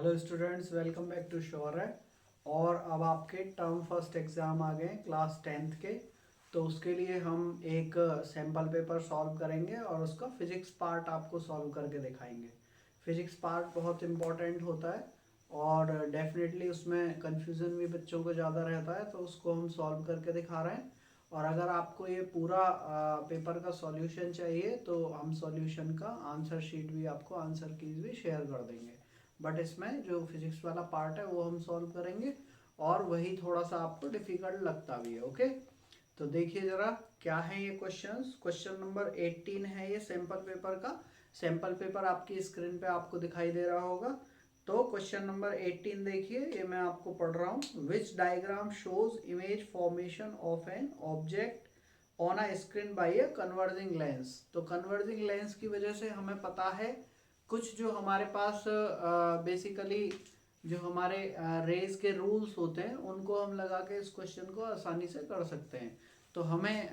Hello students, welcome back to sure है। और अब आपके टर्म फर्स्ट एग्ज़ाम आ गए क्लास 10th के। तो उसके लिए हम एक सैम्पल पेपर सॉल्व करेंगे और उसका फिजिक्स पार्ट आपको सॉल्व करके दिखाएंगे। फिजिक्स पार्ट बहुत इम्पॉर्टेंट होता है और डेफिनेटली उसमें कन्फ्यूज़न भी बच्चों को ज़्यादा रहता है, तो उसको हम सॉल्व करके दिखा रहे हैं। और अगर आपको ये पूरा पेपर का सॉल्यूशन चाहिए तो हम सॉल्यूशन का आंसर शीट भी आपको आंसर कीज भी शेयर कर देंगे। बट इसमें जो फिजिक्स वाला पार्ट है वो हम सॉल्व करेंगे और वही थोड़ा सा आपको डिफिकल्ट लगता भी है। ओके, तो देखिए जरा क्या है ये क्वेश्चंस। क्वेश्चन नंबर 18 है ये सैम्पल पेपर का। सैम्पल पेपर आपकी स्क्रीन पे आपको दिखाई दे रहा होगा। तो क्वेश्चन नंबर 18 देखिए, ये मैं आपको पढ़ रहा हूँ। Which diagram shows image formation of an object on a screen by a converging lens. तो कन्वर्जिंग लेंस की वजह से हमें पता है कुछ जो हमारे पास बेसिकली जो हमारे रेज के रूल्स होते हैं उनको हम लगा के इस क्वेश्चन को आसानी से कर सकते हैं। तो हमें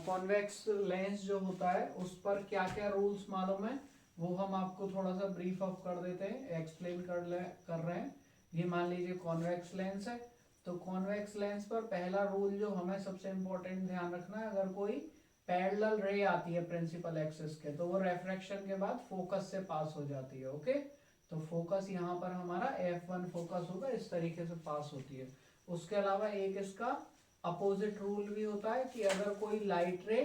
कॉन्वेक्स लेंस जो होता है उस पर क्या क्या रूल्स मालूम है वो हम आपको थोड़ा सा ब्रीफ अप कर देते हैं, एक्सप्लेन कर रहे हैं। ये मान लीजिए कॉन्वेक्स लेंस है। तो कॉन्वेक्स लेंस पर पहला रूल जो हमें सबसे इम्पोर्टेंट ध्यान रखना है, अगर कोई पैरेलल रे आती है प्रिंसिपल एक्सिस के तो वो रेफ्रेक्शन के बाद फोकस से पास हो जाती है। ओके, तो फोकस यहाँ पर हमारा F1 फोकस होगा, इस तरीके से पास होती है। उसके अलावा एक इसका अपोजिट रूल भी होता है कि अगर कोई लाइट रे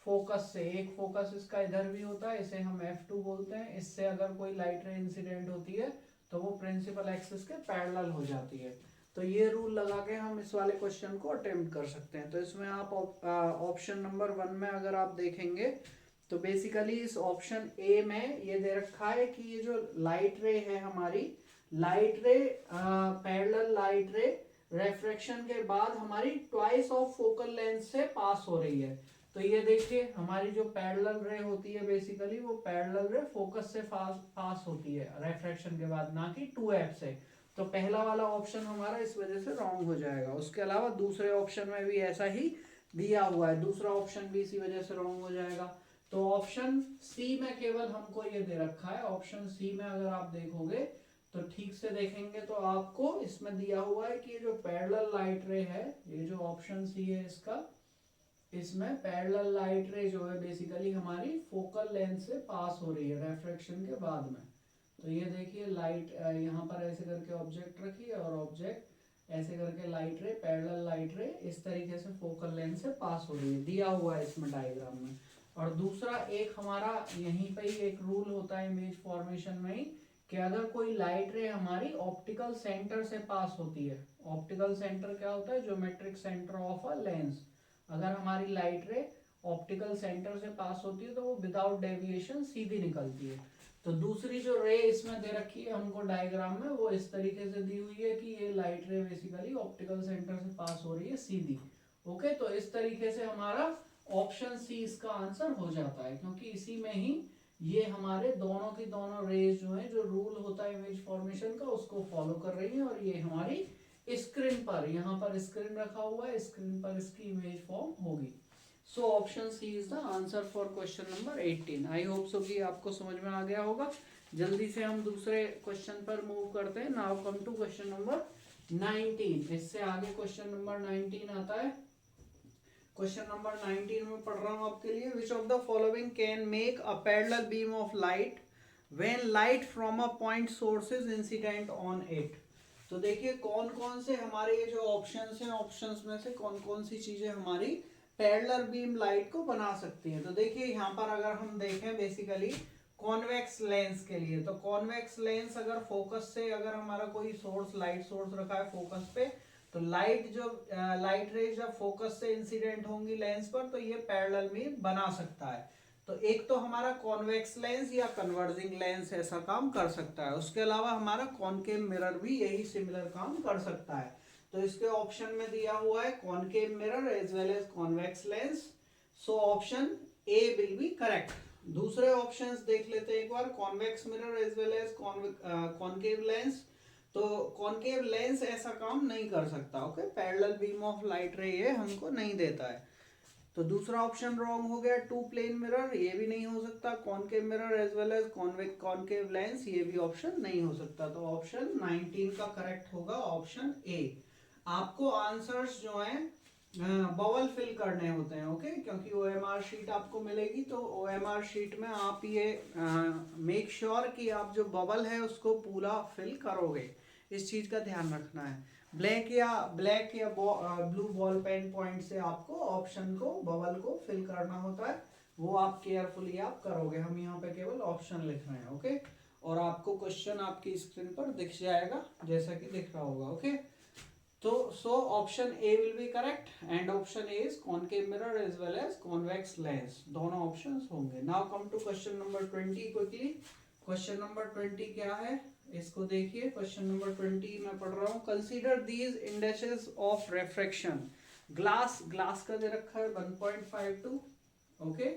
फोकस से, एक फोकस इसका इधर भी होता है, इसे हम F2 बोलते हैं, इससे अगर कोई लाइट रे इंसिडेंट होती है तो वो प्रिंसिपल एक्सिस के पैरेलल हो जाती है। तो ये रूल लगा के हम इस वाले क्वेश्चन को अटेम्प्ट कर सकते हैं। तो इसमें आप ऑप्शन नंबर 1 में अगर आप देखेंगे तो बेसिकली इस ऑप्शन ए में ये दे रखा है कि ये जो लाइट रे है हमारी, लाइट रे पैरेलल लाइट रे रेफ्रेक्शन के बाद हमारी ट्वाइस ऑफ फोकल लेंथ से पास हो रही है। तो ये देखिए हमारी जो पैरेलल रे होती है बेसिकली वो पैरेलल रे फोकस से पास होती है रेफ्रेक्शन के बाद, ना कि 2f से। तो पहला वाला ऑप्शन हमारा इस वजह से रॉन्ग हो जाएगा। उसके अलावा दूसरे ऑप्शन में भी ऐसा ही दिया हुआ है, दूसरा ऑप्शन भी इसी वजह से रॉन्ग हो जाएगा। तो ऑप्शन सी में केवल हमको ये दे रखा है। ऑप्शन सी में अगर आप देखोगे तो ठीक से देखेंगे तो आपको इसमें दिया हुआ है कि ये जो पैरेलल लाइट रे है, ये जो ऑप्शन सी है इसका, इसमें पैरेलल लाइट रे जो है बेसिकली हमारी फोकल लेंथ से पास हो रही है रेफ्रेक्शन के बाद में। तो ये देखिए लाइट यहाँ पर ऐसे करके ऑब्जेक्ट रखिए और ऑब्जेक्ट ऐसे करके लाइट रे, पैरेलल लाइट रे इस तरीके से फोकल लेंथ से पास हो रही है, दिया हुआ है इसमें डायग्राम में। और दूसरा एक हमारा यहीं पे ही एक रूल होता है इमेज फॉर्मेशन में ही कि अगर कोई लाइट रे हमारी ऑप्टिकल सेंटर से पास होती है, ऑप्टिकल सेंटर क्या होता है, geometric centre of a lens, अगर हमारी लाइट रे ऑप्टिकल सेंटर से पास होती है तो वो विदाउट डेविएशन सीधी निकलती है। तो दूसरी जो रे इसमें दे रखी है हमको डायग्राम में वो इस तरीके से दी हुई है कि ये लाइट रे बेसिकली ऑप्टिकल सेंटर से पास हो रही है सीधी। ओके, तो इस तरीके से हमारा ऑप्शन सी इसका आंसर हो जाता है, क्योंकि इसी में ही ये हमारे दोनों की दोनों रेज जो है, जो रूल होता है इमेज फॉर्मेशन का, उसको फॉलो कर रही है। और ये हमारी स्क्रीन पर, यहाँ पर स्क्रीन रखा हुआ है, स्क्रीन पर इसकी इमेज फॉर्म होगी। So option C is the answer for question number 18। I hope so कि आपको समझ में आ गया होगा। जल्दी से हम दूसरे क्वेश्चन पर मूव करते हैं। Now come to question number 19। इससे आगे क्वेश्चन नंबर 19 आता है। क्वेश्चन नंबर 19 में पढ़ रहा हूं आपके लिए। Which of the following can make a parallel beam of light when light from a point source is incident on it. तो देखिए कौन कौन से हमारे ये जो ऑप्शंस हैं, ऑप्शंस में से कौन कौन सी चीजें हमारी पैरेलल बीम लाइट को बना सकती हैं। तो देखिए यहाँ पर अगर हम देखें बेसिकली कॉन्वेक्स लेंस के लिए, तो कॉन्वेक्स लेंस अगर फोकस से, अगर हमारा कोई सोर्स, लाइट सोर्स रखा है फोकस पे, तो लाइट रेज जब फोकस से इंसिडेंट होंगी लेंस पर तो ये पैरेलल बीम बना सकता है। तो एक तो हमारा कॉन्वेक्स लेंस या कन्वर्जिंग लेंस ऐसा काम कर सकता है। उसके अलावा हमारा कॉनकेव मिरर भी यही सिमिलर काम कर सकता है। तो इसके ऑप्शन में दिया हुआ है concave mirror as well as convex lens. So option A will be correct. दूसरे ऑप्शंस देख लेते हैं एक बार। Convex mirror as well as concave lens. तो कॉनकेव लेंस ऐसा काम नहीं कर सकता। Okay, parallel beam of light ray ये हमको नहीं देता है। तो दूसरा ऑप्शन रॉन्ग हो गया। टू प्लेन मिरर ये भी नहीं हो सकता। Concave mirror as well as concave lens ये भी ऑप्शन नहीं हो सकता। तो ऑप्शन 19 का करेक्ट होगा ऑप्शन ए। आपको आंसर्स जो है बबल फिल करने होते हैं, ओके, क्योंकि ओएमआर शीट आपको मिलेगी तो ओएमआर शीट में आप ये मेक श्योर कि आप जो बबल है उसको पूरा फिल करोगे, इस चीज का ध्यान रखना है। ब्लैक या ब्लू बॉल पेन पॉइंट से आपको ऑप्शन को बबल को फिल करना होता है, वो आप केयरफुली आप करोगे। हम यहाँ पे केवल ऑप्शन लिख रहे हैं, ओके। और आपको क्वेश्चन आपकी स्क्रीन पर दिख जाएगा जैसा कि दिख रहा होगा, ओके। तो so option A will be correct and option A is concave mirror as well as convex lens, दोनों ऑप्शंस होंगे। Now come to question number 20 quickly. Question number 20 क्या है इसको देखिए। क्वेश्चन नंबर 20 मैं पढ़ रहा हूँ। Consider these indexes of refraction. Glass का दे रखा है 1.52, ओके।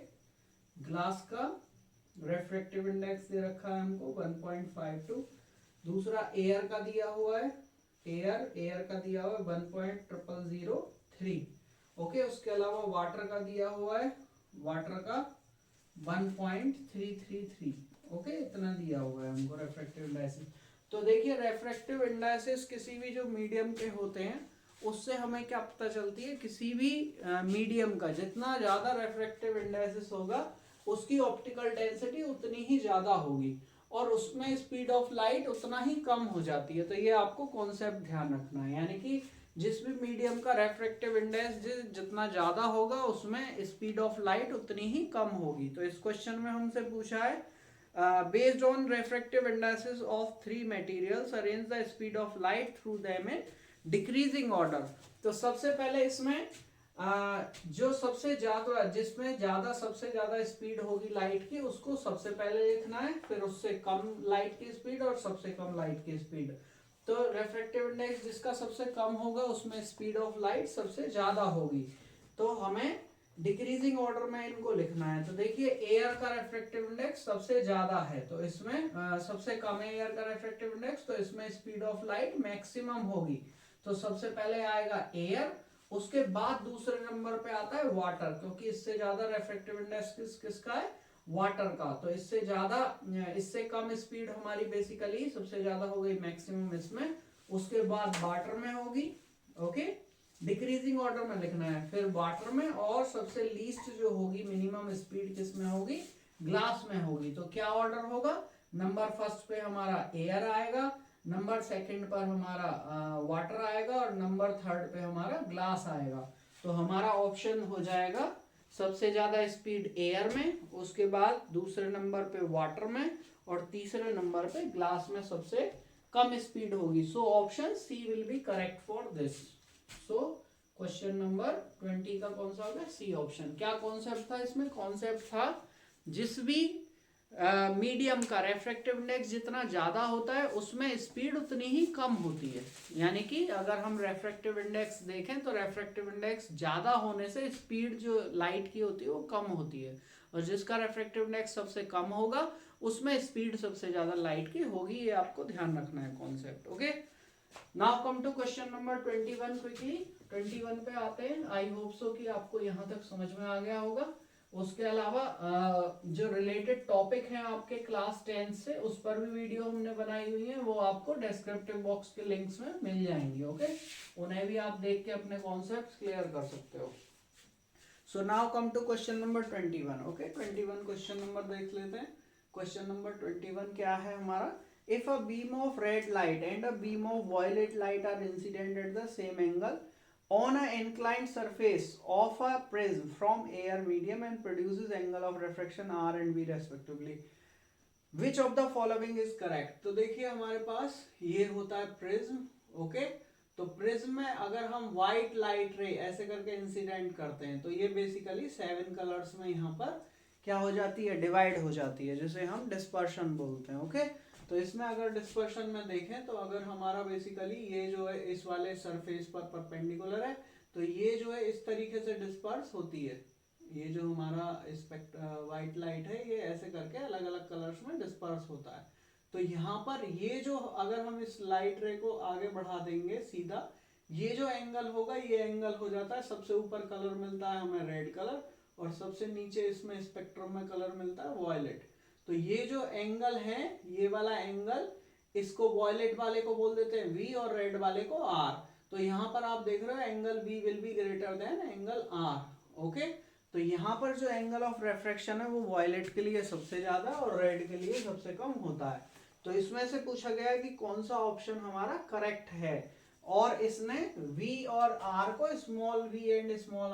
ग्लास का रिफ्रैक्टिव इंडेक्स दे रखा है हमको 1.52। दूसरा एयर का दिया हुआ है, एयर का दिया हुआ है 1.0003, ओके। उसके अलावा वाटर का दिया हुआ है, वाटर का 1.333, ओके। इतना दिया हुआ है हमको रेफ्रेक्टिव इंडाइसिस। तो देखिए रेफ्रेक्टिव इंडाइसिस किसी भी जो मीडियम के होते हैं उससे हमें क्या पता चलती है, किसी भी मीडियम का जितना ज्यादा रेफ्रेक्टिव इंडाइसिस होगा उसकी ऑप्टिकल डेंसिटी उतनी ही ज्यादा होगी और उसमें स्पीड ऑफ लाइट उतना ही कम हो जाती है। तो ये आपको कॉन्सेप्ट ध्यान रखना है, यानी कि जिस भी मीडियम का रेफ्रेक्टिव इंडेक्स जितना ज्यादा होगा उसमें स्पीड ऑफ लाइट उतनी ही कम होगी। तो इस क्वेश्चन में हमसे पूछा है based on refractive indices of three materials arrange the speed of light through them in decreasing order। तो सबसे पहले इसमें जो सबसे ज्यादा जिसमें सबसे ज्यादा स्पीड होगी लाइट की उसको सबसे पहले लिखना है, फिर उससे कम लाइट की स्पीड और सबसे कम लाइट की स्पीड। तो रेफ्रेक्टिव इंडेक्स जिसका सबसे कम होगा उसमें स्पीड ऑफ लाइट सबसे ज्यादा होगी, तो हमें डिक्रीजिंग ऑर्डर में इनको लिखना है। तो देखिए एयर का रेफ्रेक्टिव इंडेक्स सबसे ज्यादा है तो इसमें सबसे कम है एयर का रेफ्रेक्टिव इंडेक्स, तो इसमें स्पीड ऑफ लाइट मैक्सिमम होगी। तो सबसे पहले आएगा एयर, उसके बाद दूसरे नंबर पे आता है वाटर, क्योंकि इससे ज्यादा रेफ्रेक्टिव इंडेक्स किसका है, वाटर का। तो इससे ज्यादा इससे कम स्पीड हमारी बेसिकली सबसे ज्यादा हो गई मैक्सिमम इसमें, उसके बाद वाटर में होगी, ओके। डिक्रीजिंग ऑर्डर में लिखना है, फिर वाटर में, और सबसे लीस्ट जो होगी मिनिमम स्पीड किसमें होगी, ग्लास में होगी। तो क्या ऑर्डर होगा, नंबर फर्स्ट पे हमारा एयर आएगा, नंबर सेकंड पर हमारा वाटर आएगा और नंबर थर्ड पे हमारा ग्लास आएगा। तो हमारा ऑप्शन हो जाएगा सबसे ज्यादा स्पीड एयर में, उसके बाद दूसरे नंबर पे वाटर में और तीसरे नंबर पे ग्लास में सबसे कम स्पीड होगी। So option C will be correct for this. So question number 20 का कौन सा होगा, सी ऑप्शन। क्या कॉन्सेप्ट था इसमें, कॉन्सेप्ट था जिस भी मीडियम का रेफ्रेक्टिव इंडेक्स जितना ज्यादा होता है उसमें स्पीड उतनी ही कम होती है। यानी कि अगर हम रेफ्रेक्टिव इंडेक्स देखें तो रेफ्रेक्टिव इंडेक्स ज्यादा होने से स्पीड जो लाइट की होती है वो कम होती है, और जिसका रेफ्रेक्टिव इंडेक्स सबसे कम होगा उसमें स्पीड सबसे ज्यादा लाइट की होगी। ये आपको ध्यान रखना है concept, okay. Now come to question number 21 quickly. 21 पे आते हैं। आई होप सो कि आपको यहाँ तक समझ में आ गया होगा। उसके अलावा जो रिलेटेड टॉपिक हैं आपके क्लास 10 से उस पर भी वीडियो हमने बनाई हुई है, वो आपको डिस्क्रिप्टिव बॉक्स के लिंक्स में मिल जाएंगी, ओके। उन्हें भी आप देख के अपने कॉन्सेप्ट क्लियर कर सकते हो। So now come to question number 21, okay. 21 question number देख लेते हैं। क्वेश्चन नंबर 21 क्या है हमारा, if a beam of red light and a beam of violet light are incident at the same angle on an inclined surface of a prism from air medium and produces angle of refraction r and b respectively, which of the following is correct। तो देखिए हमारे पास ये होता है prism, okay. तो prism में अगर हम व्हाइट लाइट रे ऐसे करके इंसिडेंट करते हैं तो ये बेसिकली 7 कलर्स में यहाँ पर क्या हो जाती है, डिवाइड हो जाती है, जिसे हम डिस्पर्शन बोलते हैं, ओके। तो इसमें अगर डिस्पर्शन में देखें तो अगर हमारा बेसिकली ये जो है इस वाले सरफेस पर परपेंडिकुलर है तो ये जो है इस तरीके से डिस्पर्स होती है। ये जो हमारा व्हाइट लाइट है ये ऐसे करके अलग अलग कलर्स में डिस्पर्स होता है। तो यहाँ पर ये जो अगर हम इस लाइट रे को आगे बढ़ा देंगे सीधा ये जो एंगल होगा ये एंगल हो जाता है, सबसे ऊपर कलर मिलता है हमें रेड कलर और सबसे नीचे इसमें स्पेक्ट्रम में कलर मिलता है वॉयलेट। तो ये जो एंगल है, ये वाला एंगल, इसको वॉयलेट वाले को बोल देते हैं V और रेड वाले को R। तो यहाँ पर आप देख रहे हो angle V will be greater than angle R। Okay, तो यहाँ पर जो एंगल ऑफ रेफ्रैक्शन है वो वॉयलेट के लिए सबसे ज्यादा और रेड के लिए सबसे कम होता है। तो इसमें से पूछा गया है कि कौन सा ऑप्शन हमारा करेक्ट है, और इसने V और R को स्मॉल v एंड स्मॉल